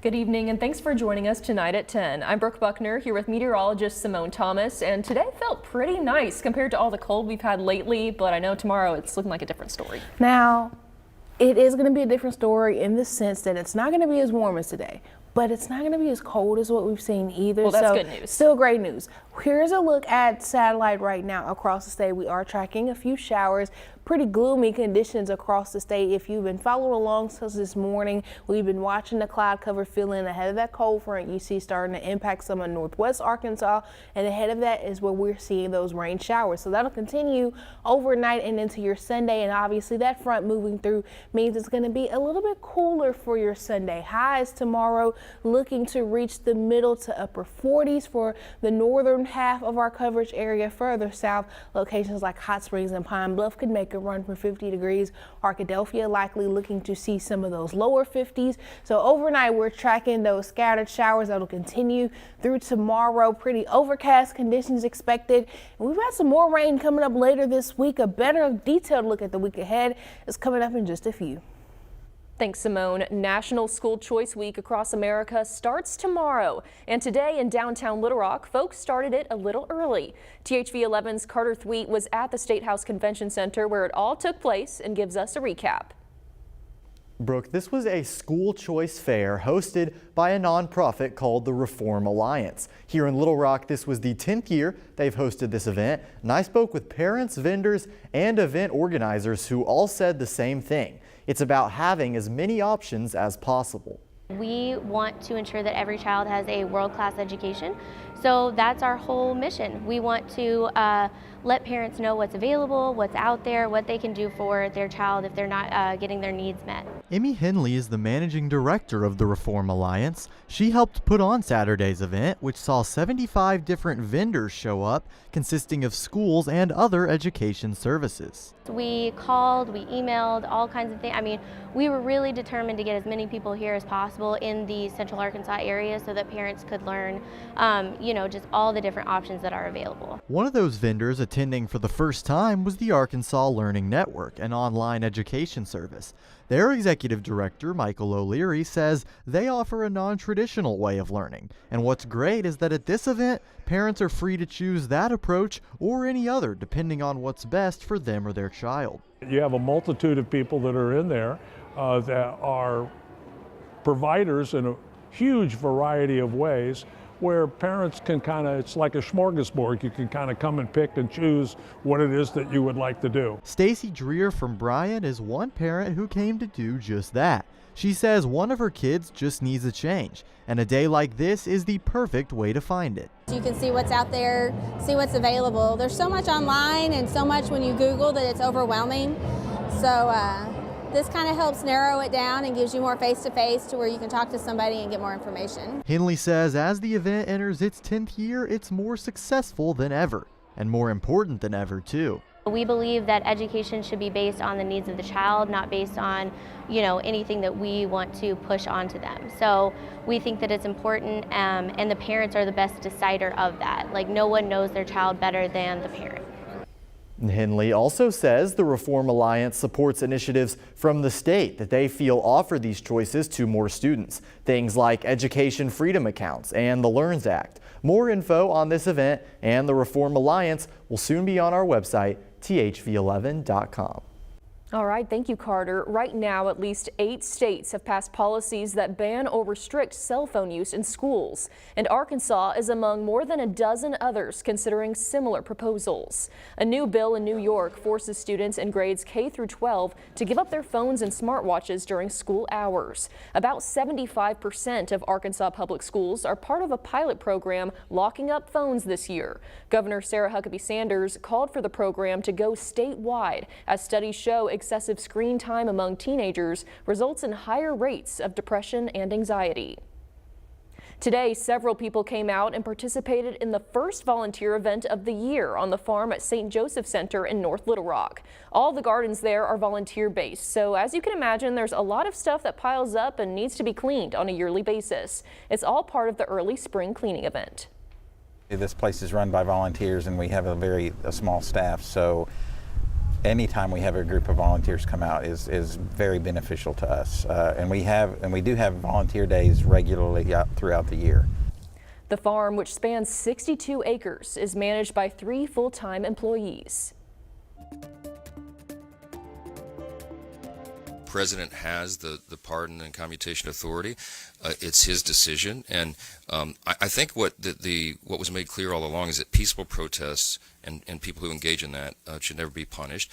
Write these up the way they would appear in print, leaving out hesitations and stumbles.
Good evening and thanks for joining us tonight at 10. I'm Brooke Buckner here with meteorologist Simone Thomas, and today felt pretty nice compared to all the cold we've had lately, but I know tomorrow it's looking like a different story. Now, it is going to be a different story in the sense that it's not going to be as warm as today, but it's not going to be as cold as what we've seen either. Well, that's good news. Still great news. Here's a look at satellite right now across the state. We are tracking a few showers. Pretty gloomy conditions across the state. If you've been following along since this morning, we've been watching the cloud cover fill in ahead of that cold front you see starting to impact some of northwest Arkansas, and ahead of that is where we're seeing those rain showers. So that'll continue overnight and into your Sunday, and obviously that front moving through means it's going to be a little bit cooler for your Sunday. Highs tomorrow looking to reach the middle to upper 40s for the northern half of our coverage area. Further south, locations like Hot Springs and Pine Bluff could make a run for 50 degrees. Arkadelphia likely looking to see some of those lower 50s. So overnight we're tracking those scattered showers that'll continue through tomorrow. Pretty overcast conditions expected. And we've got some more rain coming up later this week. A better detailed look at the week ahead is coming up in just a few. Thanks, Simone. National School Choice Week across America starts tomorrow. And today in downtown Little Rock, folks started it a little early. THV 11's Carter Thweet was at the State House Convention Center where it all took place and gives us a recap. Brooke, this was a school choice fair hosted by a nonprofit called the Reform Alliance. Here in Little Rock, this was the 10th year they've hosted this event. And I spoke with parents, vendors, and event organizers who all said the same thing. It's about having as many options as possible. We want to ensure that every child has a world-class education, so that's our whole mission. We want to let parents know what's available, what's out there, what they can do for their child if they're not getting their needs met. Amy Henley is the managing director of the Reform Alliance. She helped put on Saturday's event, which saw 75 different vendors show up, consisting of schools and other education services. We called, we emailed, all kinds of things. I mean, we were really determined to get as many people here as possible in the Central Arkansas area so that parents could learn, just all the different options that are available. One of those vendors attending for the first time was the Arkansas Learning Network, an online education service. Their executive director, Michael O'Leary, says they offer a non-traditional way of learning. And what's great is that at this event, parents are free to choose that approach or any other, depending on what's best for them or their child. You have a multitude of people that are in there that are providers in a huge variety of ways, where parents can it's like a smorgasbord. You can come and pick and choose what it is that you would like to do. Stacy Dreer from Bryan is one parent who came to do just that. She says one of her kids just needs a change, and a day like this is the perfect way to find it. You can see what's out there, see what's available. There's so much online and so much when you Google that it's overwhelming. So this kind of helps narrow it down and gives you more face-to-face to where you can talk to somebody and get more information. Henley says as the event enters its 10th year, it's more successful than ever, and more important than ever, too. We believe that education should be based on the needs of the child, not based on, anything that we want to push onto them. So we think that it's important, and the parents are the best decider of that. Like, no one knows their child better than the parent. Henley also says the Reform Alliance supports initiatives from the state that they feel offer these choices to more students. Things like education freedom accounts and the LEARNS Act. More info on this event and the Reform Alliance will soon be on our website, thv11.com. All right, thank you, Carter. Right now, at least 8 states have passed policies that ban or restrict cell phone use in schools, and Arkansas is among more than a dozen others considering similar proposals. A new bill in New York forces students in grades K through 12 to give up their phones and smartwatches during school hours. About 75% of Arkansas public schools are part of a pilot program locking up phones this year. Governor Sarah Huckabee Sanders called for the program to go statewide, as studies show excessive screen time among teenagers results in higher rates of depression and anxiety. Today, several people came out and participated in the first volunteer event of the year on the farm at St. Joseph Center in North Little Rock. All the gardens there are volunteer-based, so as you can imagine, there's a lot of stuff that piles up and needs to be cleaned on a yearly basis. It's all part of the early spring cleaning event. This place is run by volunteers, and we have a small staff, so Anytime we have a group of volunteers come out is very beneficial to us, and we do have volunteer days regularly throughout the year. The farm, which spans 62 acres, is managed by 3 full-time employees. The president has the pardon and commutation authority. It's his decision, and I think what was made clear all along is that peaceful protests and people who engage in that should never be punished.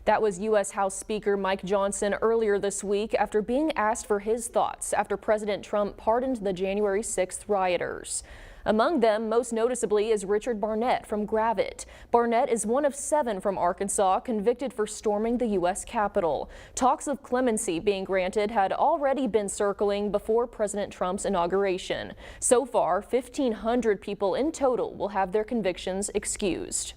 That was U.S. House Speaker Mike Johnson earlier this week after being asked for his thoughts after President Trump pardoned the January 6th rioters. Among them, most noticeably, is Richard Barnett from Gravette. Barnett is one of 7 from Arkansas convicted for storming the U.S. Capitol. Talks of clemency being granted had already been circling before President Trump's inauguration. So far, 1,500 people in total will have their convictions excused.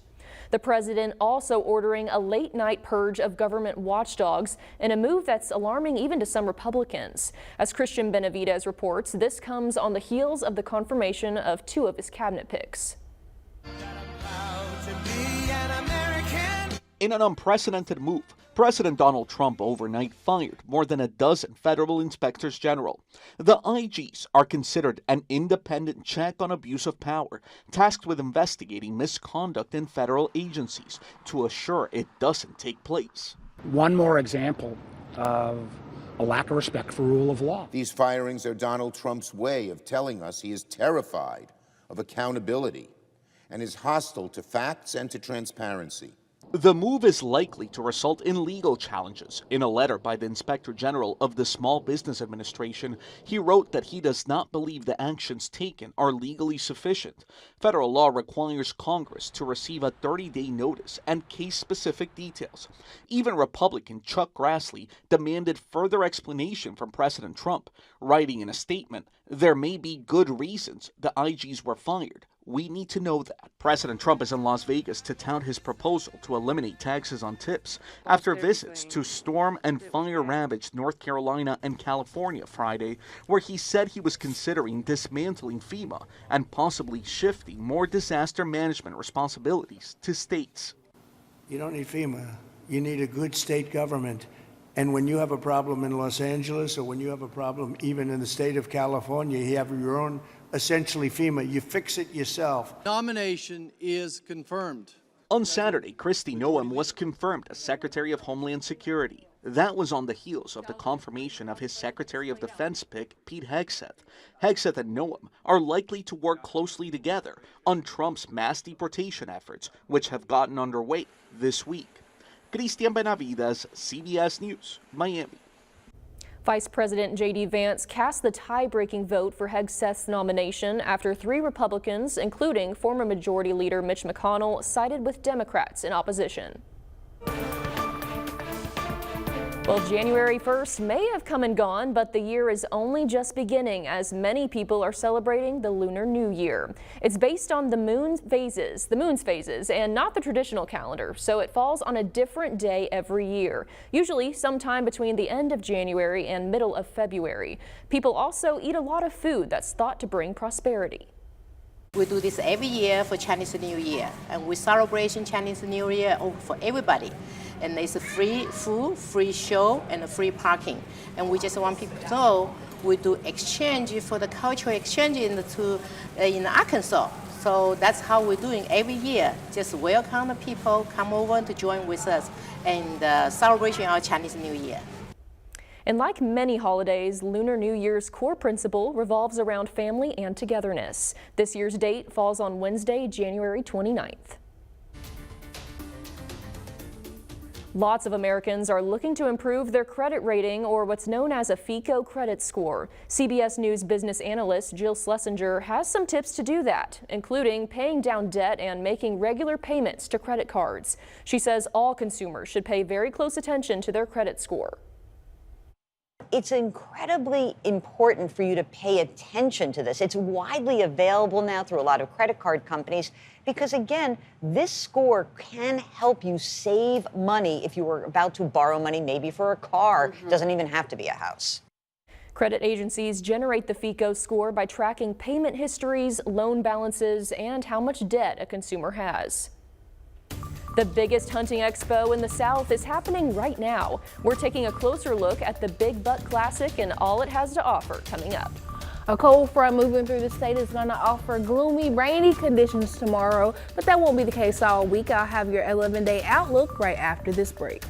The president also ordering a late-night purge of government watchdogs in a move that's alarming even to some Republicans. As Christian Benavidez reports, this comes on the heels of the confirmation of 2 of his cabinet picks. In an unprecedented move, President Donald Trump overnight fired more than a dozen federal inspectors general. The IGs are considered an independent check on abuse of power, tasked with investigating misconduct in federal agencies to assure it doesn't take place. One more example of a lack of respect for rule of law. These firings are Donald Trump's way of telling us he is terrified of accountability and is hostile to facts and to transparency. The move is likely to result in legal challenges. In a letter by the Inspector General of the Small Business Administration, he wrote that he does not believe the actions taken are legally sufficient. Federal law requires Congress to receive a 30-day notice and case-specific details. Even Republican Chuck Grassley demanded further explanation from President Trump, writing in a statement, "There may be good reasons the IGs were fired. We need to know that." President Trump is in Las Vegas to tout his proposal to eliminate taxes on tips after visits to storm and fire-ravaged North Carolina and California Friday, where he said he was considering dismantling FEMA and possibly shifting more disaster management responsibilities to states. You don't need FEMA. You need a good state government. And when you have a problem in Los Angeles, or when you have a problem even in the state of California, you have your own, essentially FEMA. You fix it yourself. Nomination is confirmed. On Saturday, Kristi Noem was confirmed as Secretary of Homeland Security. That was on the heels of the confirmation of his Secretary of Defense pick, Pete Hegseth. Hegseth and Noem are likely to work closely together on Trump's mass deportation efforts, which have gotten underway this week. Christian Benavidez, CBS News, Miami. Vice President J.D. Vance cast the tie-breaking vote for Hegseth's nomination after 3 Republicans, including former Majority Leader Mitch McConnell, sided with Democrats in opposition. Well, January 1st may have come and gone, but the year is only just beginning as many people are celebrating the Lunar New Year. It's based on the moon's phases, and not the traditional calendar, so it falls on a different day every year, usually sometime between the end of January and middle of February. People also eat a lot of food that's thought to bring prosperity. We do this every year for Chinese New Year, and we celebrate Chinese New Year for everybody. And it's a free food, free show, and free parking. And we just want people to know we do exchange for the cultural exchange in Arkansas. So that's how we're doing every year. Just welcome the people, come over to join with us and celebrating our Chinese New Year. And like many holidays, Lunar New Year's core principle revolves around family and togetherness. This year's date falls on Wednesday, January 29th. Lots of Americans are looking to improve their credit rating, or what's known as a FICO credit score. CBS News business analyst Jill Schlesinger has some tips to do that, including paying down debt and making regular payments to credit cards. She says all consumers should pay very close attention to their credit score. It's incredibly important for you to pay attention to this. It's widely available now through a lot of credit card companies because, again, this score can help you save money if you were about to borrow money, maybe for a car. Doesn't even have to be a house. Credit agencies generate the FICO score by tracking payment histories, loan balances, and how much debt a consumer has. The biggest hunting expo in the South is happening right now. We're taking a closer look at the Big Buck Classic and all it has to offer coming up. A cold front moving through the state is going to offer gloomy, rainy conditions tomorrow, but that won't be the case all week. I'll have your 11-day outlook right after this break.